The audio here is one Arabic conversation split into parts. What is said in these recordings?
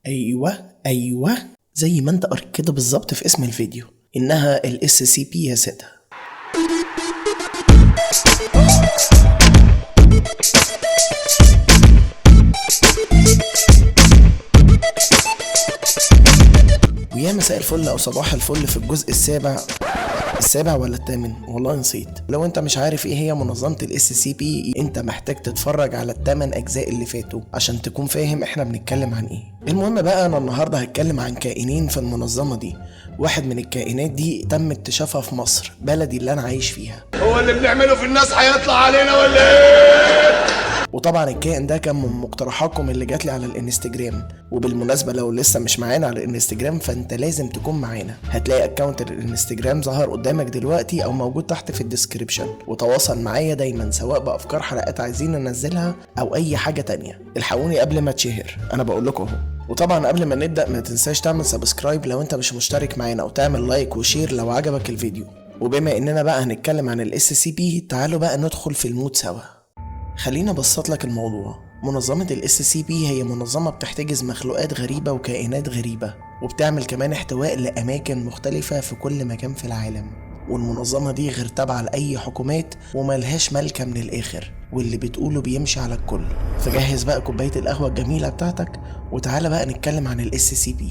ايوه زي ما انت قريت كده بالظبط في اسم الفيديو، انها ال SCP يا سادة. ويا مساء الفل او صباح الفل في الجزء السابع ولا الثامن، والله نسيت. لو انت مش عارف ايه هي منظمة ال SCP انت محتاج تتفرج على ال8 اجزاء اللي فاتوا عشان تكون فاهم احنا بنتكلم عن ايه. المهم بقى، انا النهاردة هتكلم عن كائنين في المنظمة دي. واحد من الكائنات دي تم اكتشافها في مصر، بلدي اللي انا عايش فيها. هو اللي بنعمله في الناس هيطلع علينا ولا ايه؟ وطبعا الكائن ده كان من مقترحاتكم اللي جاتلي على الانستجرام. وبالمناسبة لو لسه مش معانا على الانستجرام فانت لازم تكون معانا. هتلاقي اكونت الانستجرام ظهر قدامك دلوقتي او موجود تحت في الديسكريبشن، وتواصل معايا دايما سواء بافكار حلقات عايزين ننزلها او اي حاجة تانية. الحقوني قبل ما تشهر، انا بقول لكم اهو. وطبعا قبل ما نبدأ ما تنساش تعمل سبسكرايب لو انت مش مشترك معانا، وتعمل لايك وشير لو عجبك الفيديو. وبما اننا بقى هنتكلم عن ال SCP، تعالوا بقى ندخل في المود سوا. خلينا ابسط لك الموضوع. منظمة ال SCP هي منظمة بتحتجز مخلوقات غريبة وكائنات غريبة، وبتعمل كمان احتواء لأماكن مختلفة في كل مكان في العالم. والمنظمة دي غير تابعة لأي حكومات وملهاش ملكة من الآخر، واللي بتقوله بيمشي على الكل. فجهز بقى كوباية القهوة الجميلة بتاعتك وتعالى بقى نتكلم عن ال SCP.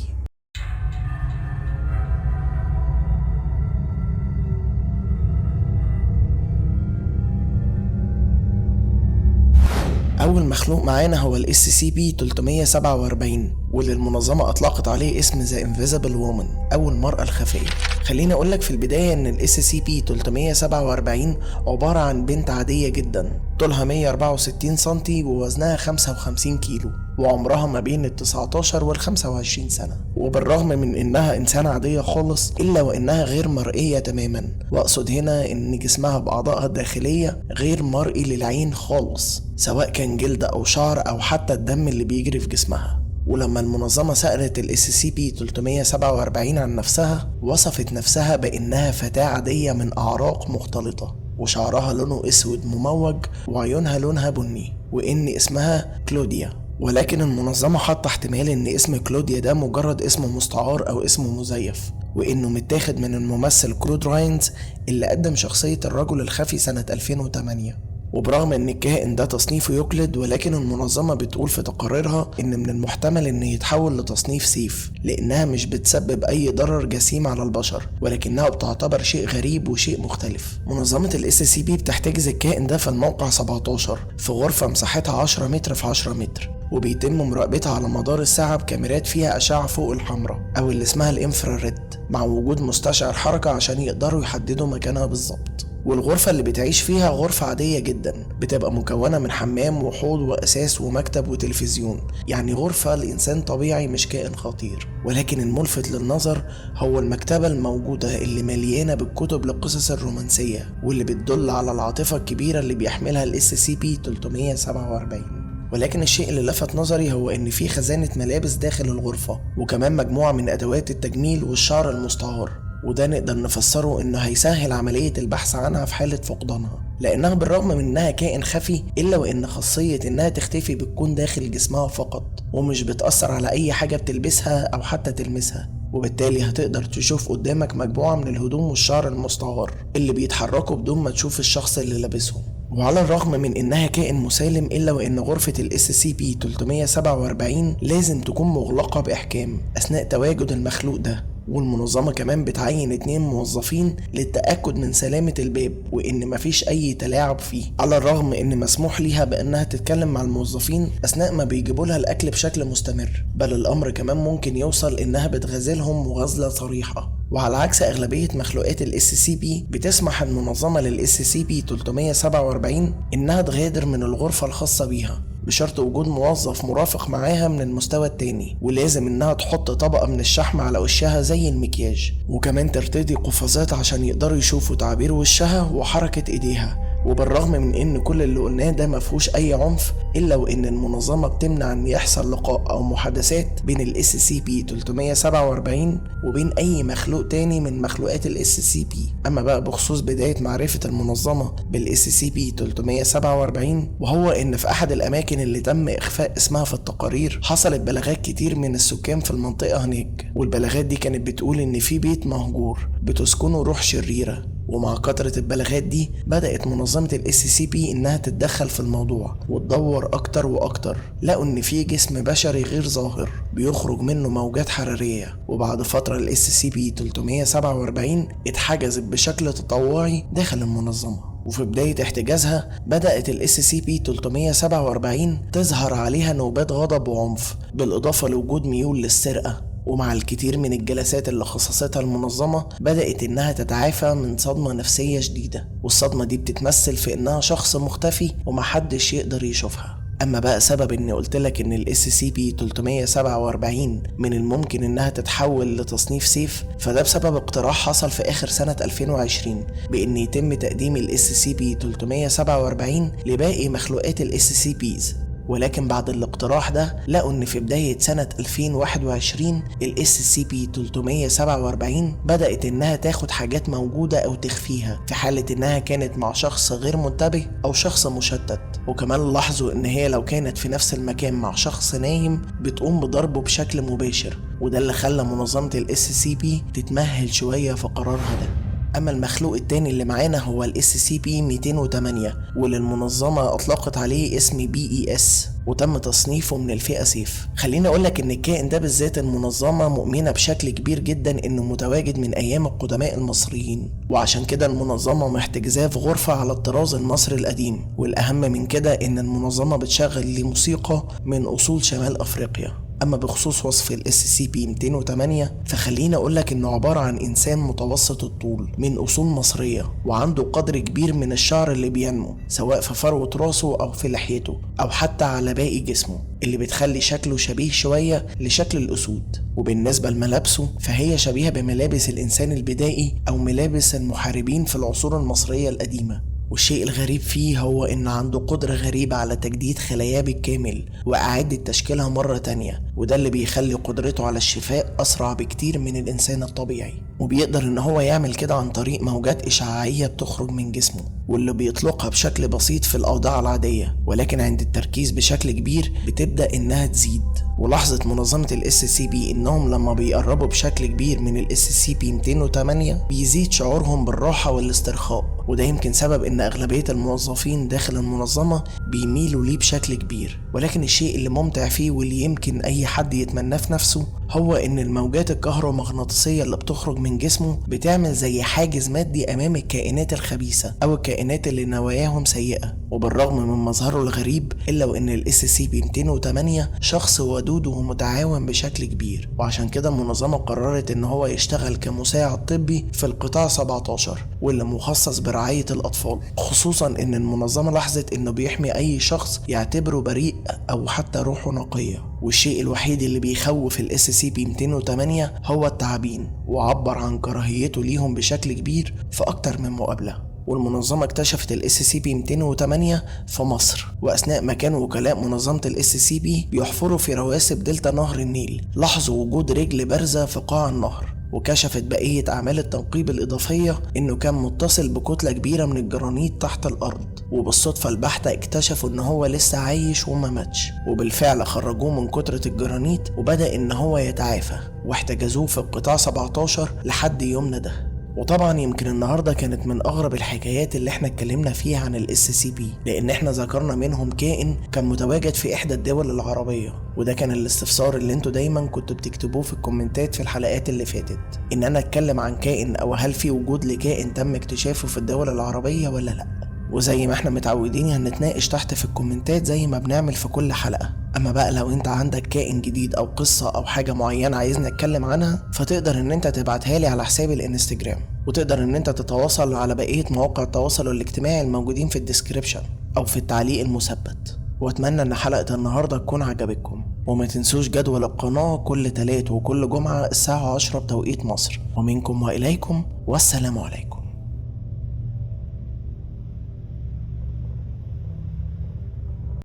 أول مخلوق معانا هو ال SCP-347، واللي المنظمة أطلقت عليه اسم The Invisible Woman أو المرأة الخفية. خليني أقولك في البداية إن ال SCP-347 عبارة عن بنت عادية جدا، طولها 164 سنتي ووزنها 55 كيلو، وعمرها ما بين ال 19 وال 25 سنة. وبالرغم من إنها إنسانة عادية خالص إلا وإنها غير مرئية تماما، وأقصد هنا إن جسمها بأعضائها الداخلية غير مرئي للعين خالص، سواء كان جلد أو شعر أو حتى الدم اللي بيجري في جسمها. ولما المنظمة سألت ال SCP-347 عن نفسها، وصفت نفسها بأنها فتاة عادية من أعراق مختلطة، وشعرها لونه أسود مموج وعيونها لونها بني، وإن اسمها كلوديا. ولكن المنظمة حاطة احتمال إن اسم كلوديا ده مجرد اسم مستعار أو اسم مزيف، وإنه متاخد من الممثل كلود راينز اللي قدم شخصية الرجل الخفي سنة 2008. وبرغم ان الكائن ده تصنيفه يقلد، ولكن المنظمة بتقول في تقاريرها ان من المحتمل ان يتحول لتصنيف سيف، لانها مش بتسبب اي ضرر جسيم على البشر، ولكنها بتعتبر شيء غريب وشيء مختلف. منظمة ال SCP بتحتجز الكائن ده في الموقع 17 في غرفة مساحتها 10 متر في 10 متر، وبيتم مراقبتها على مدار الساعة بكاميرات فيها أشعة فوق الحمراء أو اللي اسمها الانفراريد، مع وجود مستشعر حركة عشان يقدروا يحددوا مكانها بالظبط. والغرفة اللي بتعيش فيها غرفة عادية جدا، بتبقى مكونة من حمام وحوض وأساس ومكتب وتلفزيون، يعني غرفة لإنسان طبيعي مش كائن خطير. ولكن الملفت للنظر هو المكتبة الموجودة اللي مليانة بالكتب للقصص الرومانسية، واللي بتدل على العاطفة الكبيرة اللي بيحملها ال SCP-347. ولكن الشيء اللي لفت نظري هو ان في خزانة ملابس داخل الغرفة، وكمان مجموعة من ادوات التجميل والشعر المستعار، وده نقدر نفسره انه هيسهل عملية البحث عنها في حالة فقدانها، لانها بالرغم من انها كائن خفي الا وان خاصية انها تختفي بتكون داخل جسمها فقط، ومش بتأثر على اي حاجة بتلبسها او حتى تلمسها. وبالتالي هتقدر تشوف قدامك مجموعة من الهدوم والشعر المستعار اللي بيتحركوا بدون ما تشوف الشخص اللي لابسهم. وعلى الرغم من انها كائن مسالم الا وان غرفة ال SCP-347 لازم تكون مغلقة باحكام اثناء تواجد المخلوق ده. والمنظمة كمان بتعين 2 موظفين للتأكد من سلامة الباب وإن مفيش أي تلاعب فيه، على الرغم إن مسموح ليها بأنها تتكلم مع الموظفين أثناء ما بيجيبوا لها الأكل بشكل مستمر، بل الأمر كمان ممكن يوصل إنها بتغازلهم مغازلة صريحة. وعلى عكس أغلبية مخلوقات ال SCP، بتسمح المنظمة لل SCP-347 إنها تغادر من الغرفة الخاصة بيها بشرط وجود موظف مرافق معاها من المستوى التاني، ولازم انها تحط طبقة من الشحم على وشها زي المكياج، وكمان ترتدي قفازات عشان يقدروا يشوفوا تعابير وشها وحركة ايديها وبالرغم من ان كل اللي قلناه ده مفهوش اي عنف، الا وان المنظمة بتمنع ان يحصل لقاء او محادثات بين ال SCP-347 وبين اي مخلوق تاني من مخلوقات ال SCP. اما بقى بخصوص بداية معرفة المنظمة بال SCP-347، وهو ان في احد الاماكن اللي تم اخفاء اسمها في التقارير حصلت بلاغات كتير من السكان في المنطقة هناك، والبلاغات دي كانت بتقول ان في بيت مهجور بتسكنه روح شريرة. ومع كثرة البلاغات دي بدأت منظمة ال SCP إنها تتدخل في الموضوع وتدور أكتر وأكتر. لقوا إن في جسم بشري غير ظاهر بيخرج منه موجات حرارية، وبعد فترة ال SCP-347 اتحجزت بشكل تطوعي داخل المنظمة. وفي بداية احتجازها بدأت ال SCP-347 تظهر عليها نوبات غضب وعنف، بالإضافة لوجود ميول للسرقة. ومع الكثير من الجلسات اللي خصصتها المنظمة بدأت إنها تتعافى من صدمة نفسية شديدة، والصدمة دي بتتمثل في إنها شخص مختفي ومحدش يقدر يشوفها. أما بقى سبب إني قلتلك إن ال SCP-347 من الممكن إنها تتحول لتصنيف سيف، فده بسبب اقتراح حصل في آخر سنة 2020 بإن يتم تقديم ال SCP-347 لباقي مخلوقات ال SCPs. ولكن بعد الاقتراح ده لقوا ان في بداية سنة 2021 ال SCP-347 بدأت انها تاخد حاجات موجودة او تخفيها في حالة انها كانت مع شخص غير منتبه او شخص مشتت. وكمان لاحظوا ان هي لو كانت في نفس المكان مع شخص نايم بتقوم بضربه بشكل مباشر، وده اللي خلى منظمة ال SCP تتمهل شوية في قرارها ده. أما المخلوق التاني اللي معانا هو ال SCP-208، واللي المنظمة أطلقت عليه اسم BES وتم تصنيفه من الفئة سيف. خليني أقولك إن الكائن ده بالذات المنظمة مؤمنة بشكل كبير جدا إنه متواجد من أيام القدماء المصريين، وعشان كده المنظمة محتجزاه في غرفة على الطراز المصري القديم. والأهم من كده إن المنظمة بتشغل ليه موسيقى من أصول شمال أفريقيا. أما بخصوص وصف ال SCP-208 فخليني أقولك إنه عبارة عن إنسان متوسط الطول من أصول مصرية، وعنده قدر كبير من الشعر اللي بينمو سواء في فروة راسه أو في لحيته أو حتى على باقي جسمه، اللي بتخلي شكله شبيه شوية لشكل الأسود. وبالنسبة لملابسه فهي شبيهة بملابس الإنسان البدائي أو ملابس المحاربين في العصور المصرية القديمة. والشيء الغريب فيه هو إن عنده قدرة غريبة على تجديد خلاياه بالكامل وإعادة تشكيلها مرة تانية، وده اللي بيخلي قدرته على الشفاء أسرع بكتير من الإنسان الطبيعي. وبيقدر إن هو يعمل كده عن طريق موجات إشعاعية بتخرج من جسمه، واللي بيطلقها بشكل بسيط في الأوضاع العادية، ولكن عند التركيز بشكل كبير بتبدأ إنها تزيد. ولاحظت منظمة ال SCP إنهم لما بيقربوا بشكل كبير من ال SCP-208 بيزيد شعورهم بالراحة والاسترخاء، وده يمكن سبب إن أغلبية الموظفين داخل المنظمة بيميلوا ليه بشكل كبير. ولكن الشيء اللي ممتع فيه واللي يمكن أي حد يتمناه في نفسه هو إن الموجات الكهرومغناطيسية اللي بتخرج من جسمه بتعمل زي حاجز مادي أمام الكائنات الخبيثة أو الكائنات اللي نواياهم سيئة. وبالرغم من مظهره الغريب إلا وإن ال SCP-208 شخص ودود ومتعاون بشكل كبير، وعشان كده المنظمة قررت إن هو يشتغل كمساعد طبي في القطاع 17 واللي مخصص برعاية الأطفال، خصوصا إن المنظمة لاحظت إنه بيحمي أي شخص يعتبره بريء أو حتى روحه نقية. والشيء الوحيد اللي بيخوف ال SCP-208 هو التعابين، وعبر عن كراهيته ليهم بشكل كبير في أكتر من مقابلة. والمنظمة اكتشفت ال SCP-208 في مصر، وأثناء ما كان وكلاء منظمة ال SCP بيحفروا في رواسب دلتا نهر النيل لاحظوا وجود رجل بارزة في قاع النهر. وكشفت بقية أعمال التنقيب الإضافية إنه كان متصل بكتلة كبيرة من الجرانيت تحت الأرض، وبالصدفة البحتة اكتشفوا إن هو لسه عايش وما ماتش. وبالفعل خرجوه من كترة الجرانيت وبدأ إن هو يتعافى، واحتجزوه في القطاع 17 لحد يومنا ده. وطبعا يمكن النهاردة كانت من أغرب الحكايات اللي احنا اتكلمنا فيها عن ال SCP، لأن احنا ذكرنا منهم كائن كان متواجد في إحدى الدول العربية، وده كان الاستفسار اللي انتوا دايما كنتوا بتكتبوه في الكومنتات في الحلقات اللي فاتت، إن أنا اتكلم عن كائن أو هل في وجود لكائن تم اكتشافه في الدول العربية ولا لأ. وزي ما احنا متعودين هنتناقش تحت في الكومنتات زي ما بنعمل في كل حلقة. اما بقى لو انت عندك كائن جديد او قصة او حاجة معينة عايزني اتكلم عنها فتقدر ان انت تبعتها لي على حسابي الانستجرام، وتقدر ان انت تتواصل على بقية مواقع التواصل الاجتماعي الموجودين في الديسكريبشن او في التعليق المثبت. واتمنى ان حلقة النهاردة تكون عجبتكم، وما تنسوش جدول القناة كل تلات وكل جمعة الساعة 10 بتوقيت مصر. ومنكم وإليكم، والسلام عليكم.